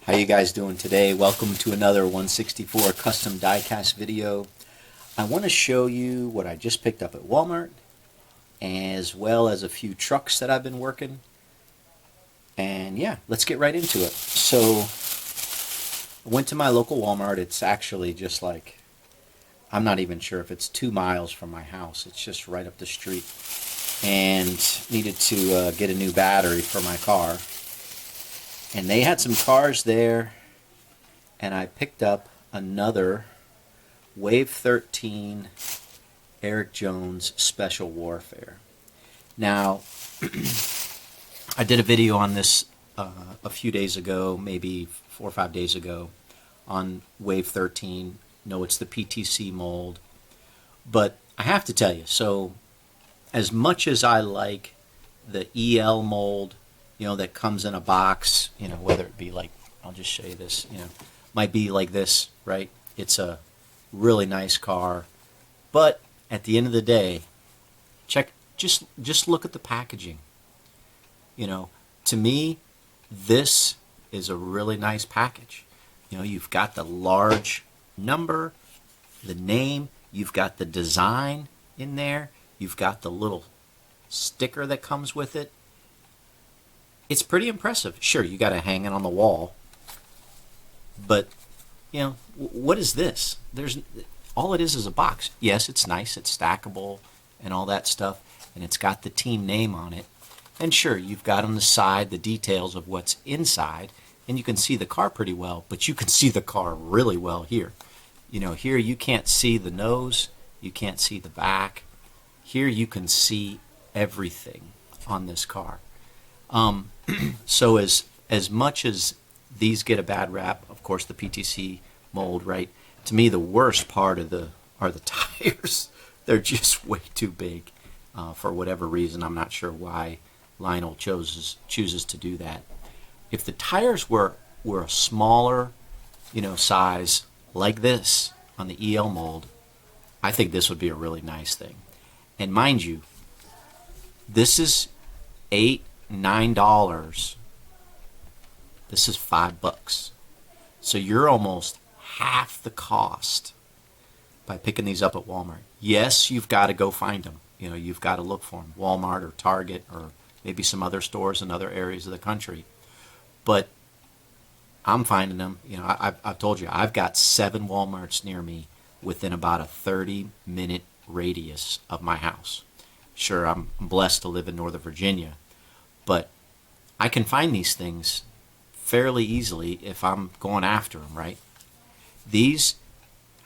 How you guys doing today? Welcome to another 164 custom diecast video. I want to show you what I just picked up at Walmart, as well as a few trucks that I've been working. And yeah, let's get right into it. So I went to my local Walmart. It's actually just like, I'm not even sure if it's 2 miles from my house. It's just right up the street. And needed to get a new battery for my car. And they had some cars there, and I picked up another Wave 13 Eric Jones Special Warfare. Now, I did a video on this a few days ago, maybe 4 or 5 days ago, on Wave 13. No, it's the PTC mold. But I have to tell you, so as much as I like the EL mold, that comes in a box, whether it be like, I'll just show you this, might be like this, right? It's a really nice car, but at the end of the day, just look at the packaging. To me, this is a really nice package. You've got the large number, the name, you've got the design in there, you've got the little sticker that comes with it. It's pretty impressive. Sure, you got to hang it on the wall, but what is this? All it is a box. Yes, it's nice, it's stackable and all that stuff, and it's got the team name on it. And sure, you've got on the side the details of what's inside, and you can see the car pretty well, but you can see the car really well here. Here you can't see the nose, you can't see the back. Here you can see everything on this car. So as much as these get a bad rap, of course the PTC mold, right? To me, the worst part are the tires. They're just way too big for whatever reason. I'm not sure why Lionel chooses to do that. If the tires were a smaller, size like this on the EL mold, I think this would be a really nice thing. And mind you, this is $9. This is $5. So you're almost half the cost by picking these up at Walmart. Yes, you've got to go find them. You've got to look for them. Walmart or Target or maybe some other stores in other areas of the country. But I'm finding them. I've told you, I've got 7 Walmarts near me within about a 30-minute radius of my house. Sure, I'm blessed to live in Northern Virginia, but I can find these things fairly easily if I'm going after them, right? These,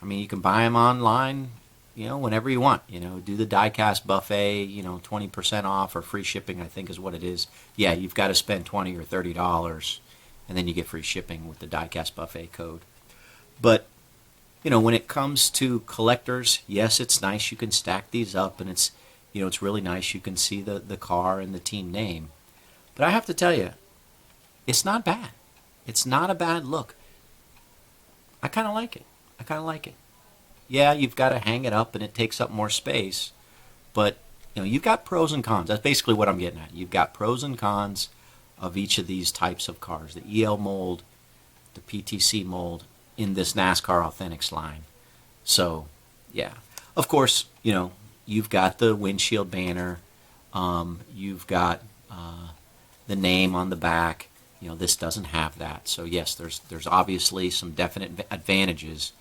you can buy them online, whenever you want. Do the Diecast buffet, 20% off or free shipping, I think is what it is. Yeah, you've got to spend $20 or $30, and then you get free shipping with the Diecast buffet code. But, when it comes to collectors, yes, it's nice. You can stack these up, and it's really nice. You can see the car and the team name. But I have to tell you, it's not bad. It's not a bad look. I kind of like it. Yeah, you've got to hang it up and it takes up more space. But, you've got pros and cons. That's basically what I'm getting at. You've got pros and cons of each of these types of cars. The EL mold, the PTC mold in this NASCAR Authentics line. So, yeah. Of course, you've got the windshield banner. You've got the name on the back. This doesn't have that. So yes, there's obviously some definite advantages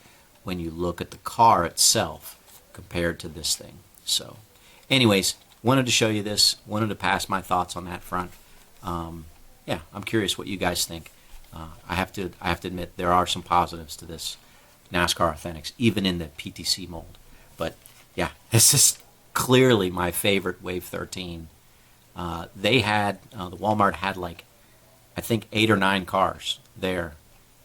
when you look at the car itself compared to this thing. So anyways, wanted to show you this. Wanted to pass my thoughts on that front. Yeah, I'm curious what you guys think. I have to admit there are some positives to this NASCAR Authentics, even in the PTC mold. But yeah, this is clearly my favorite Wave 13. The Walmart had I think 8 or 9 cars there,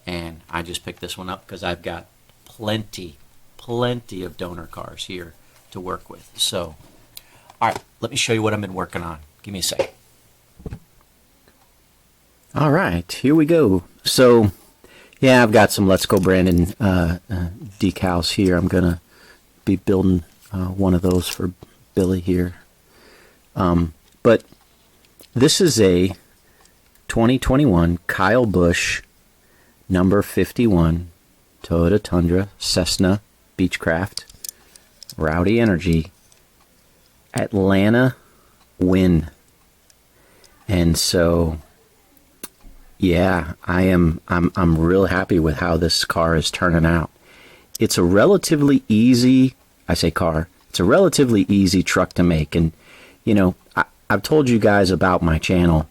and I just picked this one up because I've got plenty of donor cars here to work with. So, all right, let me show you what I've been working on. Give me a second. All right, here we go. So, yeah, I've got some Let's Go Brandon decals here. I'm going to be building one of those for Billy here. But this is a 2021 Kyle Busch number 51 Toyota Tundra Cessna Beechcraft Rowdy Energy Atlanta win. And so, yeah, I'm real happy with how this car is turning out. It's a relatively easy, it's a relatively easy truck to make. And, you know, I've told you guys about my channel.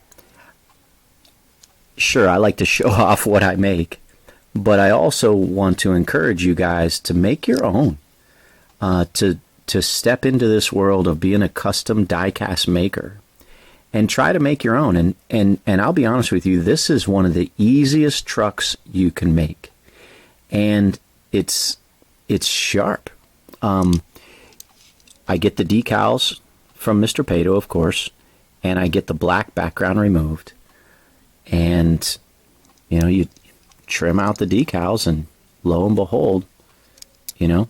Sure, I like to show off what I make, but I also want to encourage you guys to make your own, to step into this world of being a custom diecast maker and try to make your own. And I'll be honest with you, this is one of the easiest trucks you can make. And it's sharp. I get the decals from Mr. Pato, of course, and I get the black background removed. And, you know, you trim out the decals, and lo and behold, you know,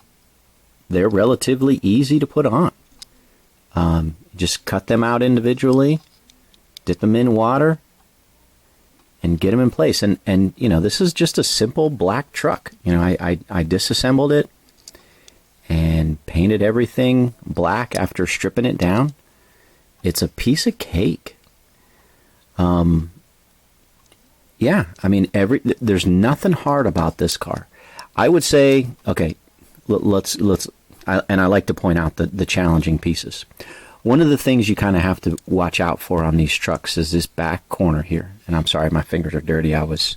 they're relatively easy to put on. Just cut them out individually, dip them in water, and get them in place. And you know, this is just a simple black truck. You know, I disassembled it and painted everything black after stripping it down. It's a piece of cake. Yeah, I mean, there's nothing hard about this car. I would say, okay, and I like to point out the challenging pieces. One of the things you kind of have to watch out for on these trucks is this back corner here. And I'm sorry, my fingers are dirty. I was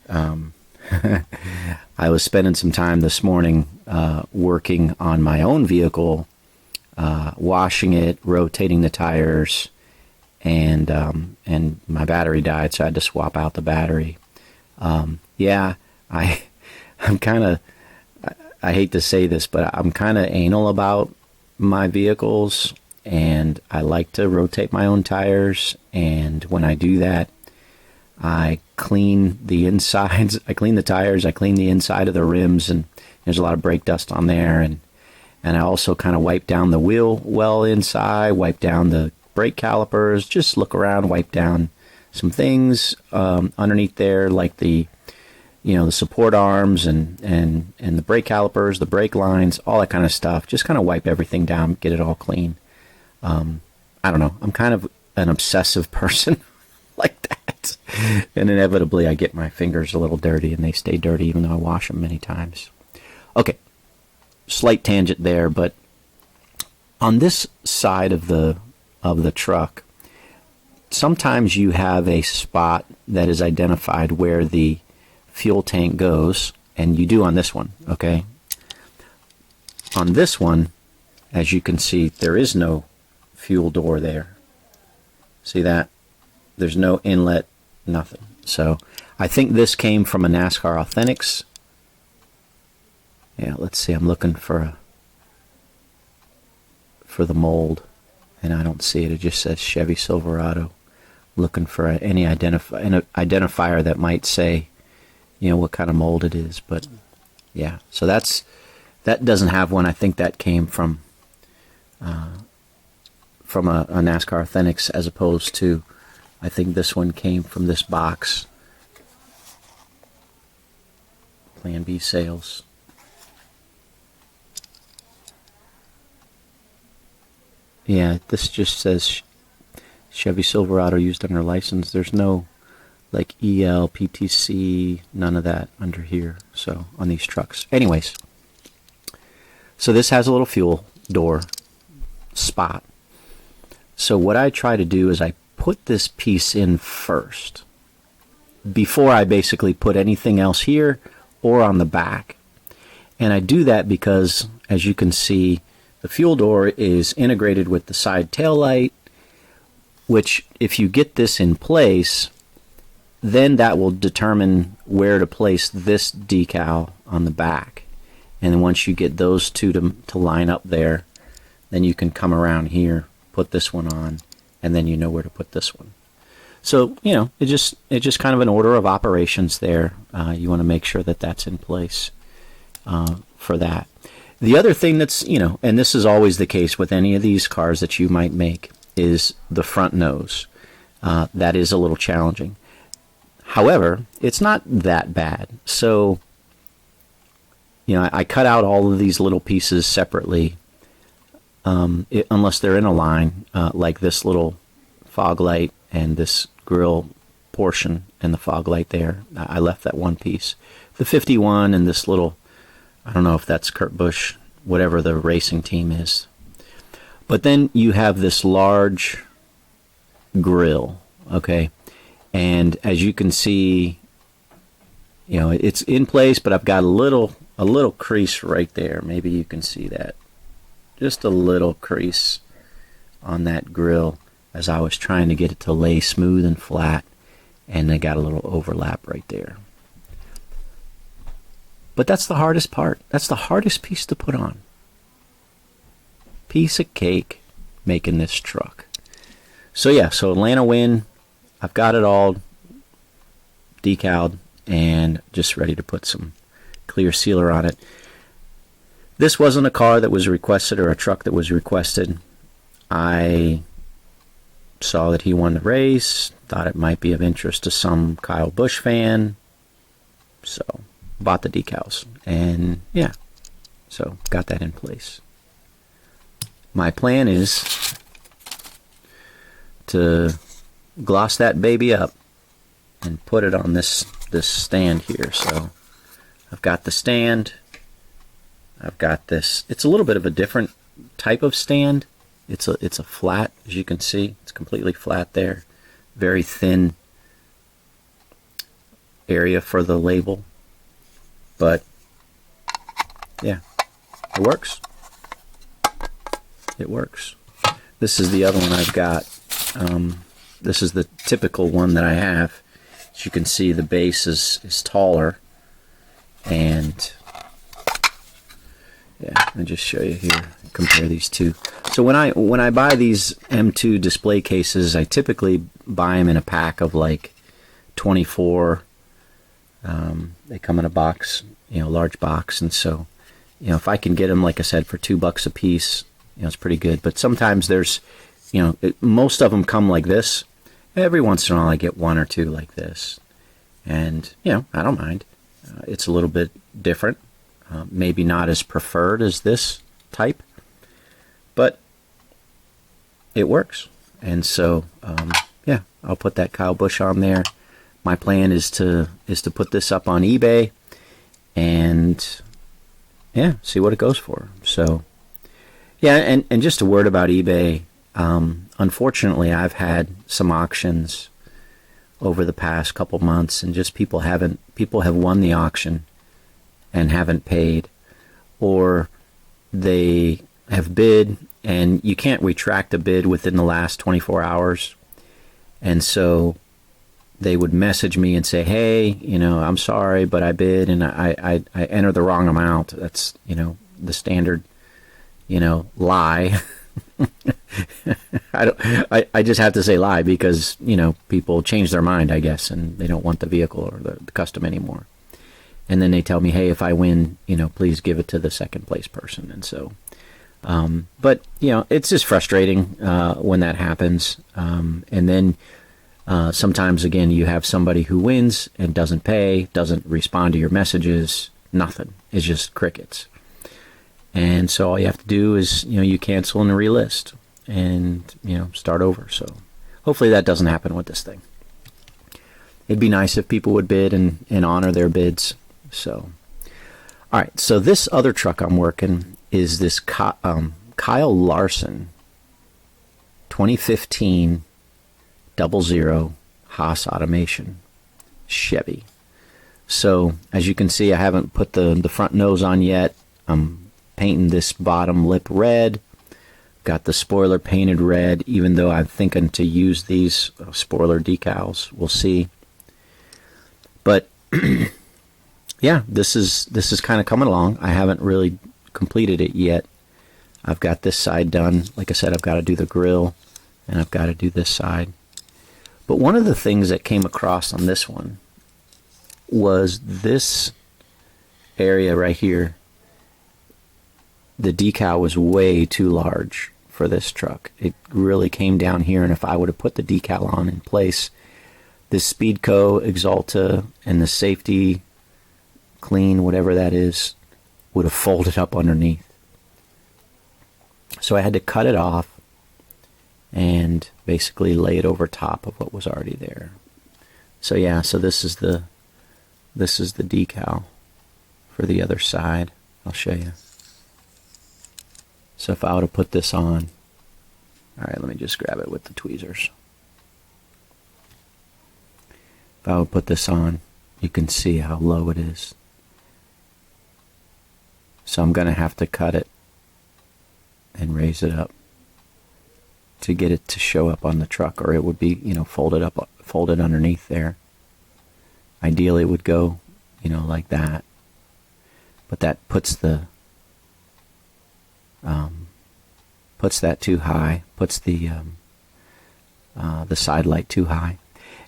I was spending some time this morning working on my own vehicle, washing it, rotating the tires, and my battery died, so I had to swap out the battery. Yeah, I'm kind of, I hate to say this, but I'm kind of anal about my vehicles, and I like to rotate my own tires. And when I do that, I clean the insides, I clean the tires, I clean the inside of the rims, and there's a lot of brake dust on there. And I also kind of wipe down the wheel well inside, wipe down the brake calipers, just look around, wipe down some things underneath there, like the, you know, the support arms and the brake calipers, the brake lines, all that kind of stuff. Just kind of wipe everything down, get it all clean. I don't know. I'm kind of an obsessive person like that. And inevitably I get my fingers a little dirty, and they stay dirty even though I wash them many times. Okay, slight tangent there, but on this side of the truck, sometimes you have a spot that is identified where the fuel tank goes, and you do on this one, okay? On this one, as you can see, there is no fuel door there. See that? There's no inlet, nothing. So I think this came from a NASCAR Authentics. Yeah, let's see. I'm looking for the mold, and I don't see it. It just says Chevy Silverado. Looking for any identifier that might say, you know, what kind of mold it is. But yeah, so that doesn't have one. I think that came from a NASCAR Authentics, as opposed to, I think this one came from this box. Plan B sales. Yeah, this just says Chevy Silverado used under license. There's no like EL, PTC, none of that under here. So on these trucks. Anyways, so this has a little fuel door spot. So what I try to do is I put this piece in first before I basically put anything else here or on the back. And I do that because, as you can see, the fuel door is integrated with the side tail light, which if you get this in place, then that will determine where to place this decal on the back. And then once you get those two to line up there, then you can come around here, put this one on, and then you know where to put this one. So, you know, it's just kind of an order of operations there. You want to make sure that that's in place for that. The other thing that's, you know, and this is always the case with any of these cars that you might make, is the front nose. That is a little challenging. However, it's not that bad. So, I cut out all of these little pieces separately, unless they're in a line, like this little fog light and this grill portion and the fog light there. I left that one piece. The 51 and this little, I don't know if that's Kurt Busch, whatever the racing team is. But then you have this large grill, okay? And as you can see, it's in place, but I've got a little crease right there. Maybe you can see that. Just a little crease on that grill as I was trying to get it to lay smooth and flat, and I got a little overlap right there. But that's the hardest part. That's the hardest piece to put on. Piece of cake making this truck. So Atlanta win. I've got it all decaled and just ready to put some clear sealer on it. This wasn't a car that was requested or a truck that was requested. I saw that he won the race, thought it might be of interest to some Kyle Busch fan, so bought the decals, and so got that in place. My plan is to gloss that baby up and put it on this stand here. So I've got the stand, I've got this. It's a little bit of a different type of stand. It's a flat, as you can see. It's completely flat there. Very thin area for the label. But yeah, it works. It works. This is the other one I've got. This is the typical one that I have. As you can see, the base is taller, and I'll just show you here. Compare these two. So when I buy these M2 display cases, I typically buy them in a pack of like 24. They come in a box, large box, and so if I can get them, like I said, for $2 a piece, it's pretty good. But sometimes there's, most of them come like this. Every once in a while I get one or two like this, and I don't mind. It's a little bit different, maybe not as preferred as this type, but it works. And so I'll put that Kyle Busch on there. My plan is to put this up on eBay and see what it goes for. So and just a word about eBay. Unfortunately, I've had some auctions over the past couple months, and just people have won the auction and haven't paid, or they have bid and you can't retract a bid within the last 24 hours. And so they would message me and say, hey, I'm sorry, but I bid and I entered the wrong amount. That's, the standard, lie. I just have to say lie because, people change their mind, I guess, and they don't want the vehicle or the custom anymore. And then they tell me, hey, if I win, please give it to the second place person. And so, but, it's just frustrating when that happens. And then sometimes, again, you have somebody who wins and doesn't pay, doesn't respond to your messages, nothing. It's just crickets. And so all you have to do is, you cancel and relist and, start over. So hopefully that doesn't happen with this thing. It'd be nice if people would bid and honor their bids. So, all right. So this other truck I'm working is this Kyle Larson 2015 00 Haas Automation Chevy. So as you can see, I haven't put the front nose on yet. I'm painting this bottom lip red. Got the spoiler painted red, even though I'm thinking to use these spoiler decals. We'll see. But this is kind of coming along. I haven't really completed it yet. I've got this side done. Like I said, I've got to do the grill, and I've got to do this side. But one of the things that came across on this one was this area right here. The decal was way too large for this truck. It really came down here, and if I would have put the decal on in place, this Speedco Exalta and the safety clean, whatever that is, would have folded up underneath. So I had to cut it off and basically lay it over top of what was already there. So yeah, so this is the decal for the other side. I'll show you. So if I were to put this on, all right, let me just grab it with the tweezers. If I would put this on, you can see how low it is. So I'm going to have to cut it and raise it up to get it to show up on the truck, or it would be, folded underneath there. Ideally it would go, like that. But that puts that too high, puts the side light too high.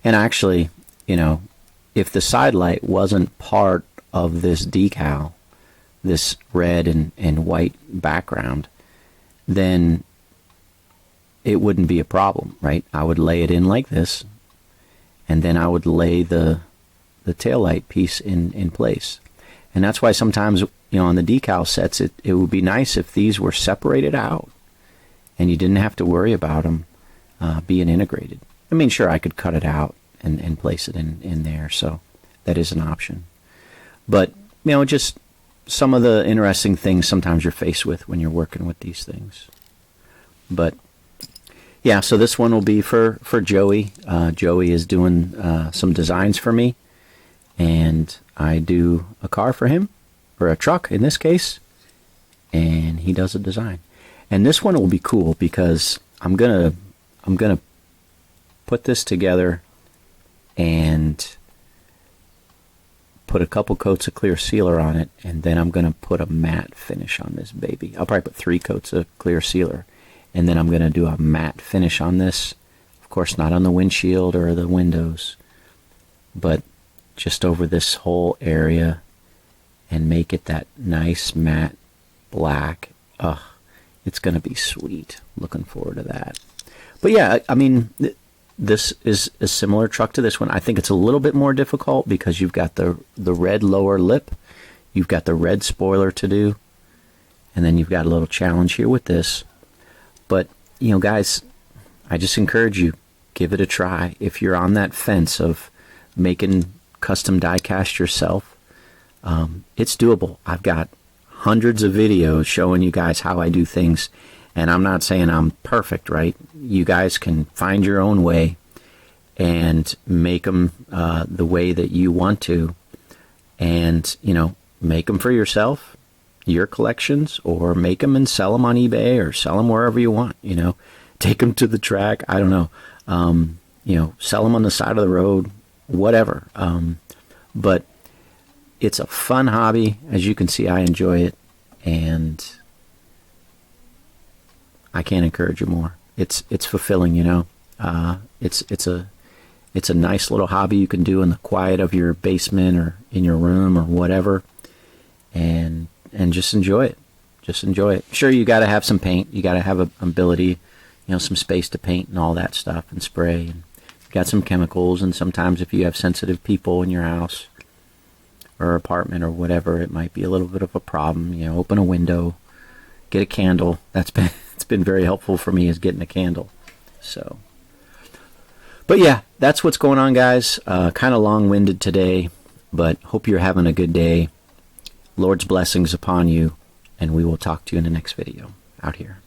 And actually, if the side light wasn't part of this decal, this red and white background, then it wouldn't be a problem, right? I would lay it in like this, and then I would lay the taillight piece in place. And that's why sometimes, on the decal sets, it would be nice if these were separated out and you didn't have to worry about them being integrated. I mean, sure, I could cut it out and place it in there, so that is an option. But, just some of the interesting things sometimes you're faced with when you're working with these things. But yeah, so this one will be for Joey. Joey is doing some designs for me, and I do a car for him, or a truck in this case, and he does a design. And this one will be cool because I'm gonna put this together and put a couple coats of clear sealer on it, and then I'm gonna put a matte finish on this baby. I'll probably put 3 coats of clear sealer, and then I'm gonna do a matte finish on this. Of course, not on the windshield or the windows, but just over this whole area, and make it that nice matte black. Ugh, it's gonna be sweet. Looking forward to that. But yeah, I mean, this is a similar truck to this one. I think it's a little bit more difficult because you've got the red lower lip, you've got the red spoiler to do, and then you've got a little challenge here with this. But, guys, I just encourage you, give it a try. If you're on that fence of making custom die cast yourself, it's doable. I've got hundreds of videos showing you guys how I do things, and I'm not saying I'm perfect, right? You guys can find your own way and make them the way that you want to, and make them for yourself, your collections, or make them and sell them on eBay, or sell them wherever you want. Take them to the track. I don't know. Sell them on the side of the road, whatever. But it's a fun hobby. As you can see, I enjoy it, and I can't encourage you more. It's fulfilling, It's a nice little hobby you can do in the quiet of your basement or in your room or whatever, and just enjoy it. Just enjoy it. Sure, you got to have some paint. You got to have an ability, some space to paint and all that stuff, and spray, and you got some chemicals. And sometimes if you have sensitive people in your house or apartment or whatever, it might be a little bit of a problem. Open a window, get a candle. It's been very helpful for me, is getting a candle. So, but yeah, that's what's going on, guys. Kind of long-winded today, but hope you're having a good day. Lord's blessings upon you, and we will talk to you in the next video. Out here.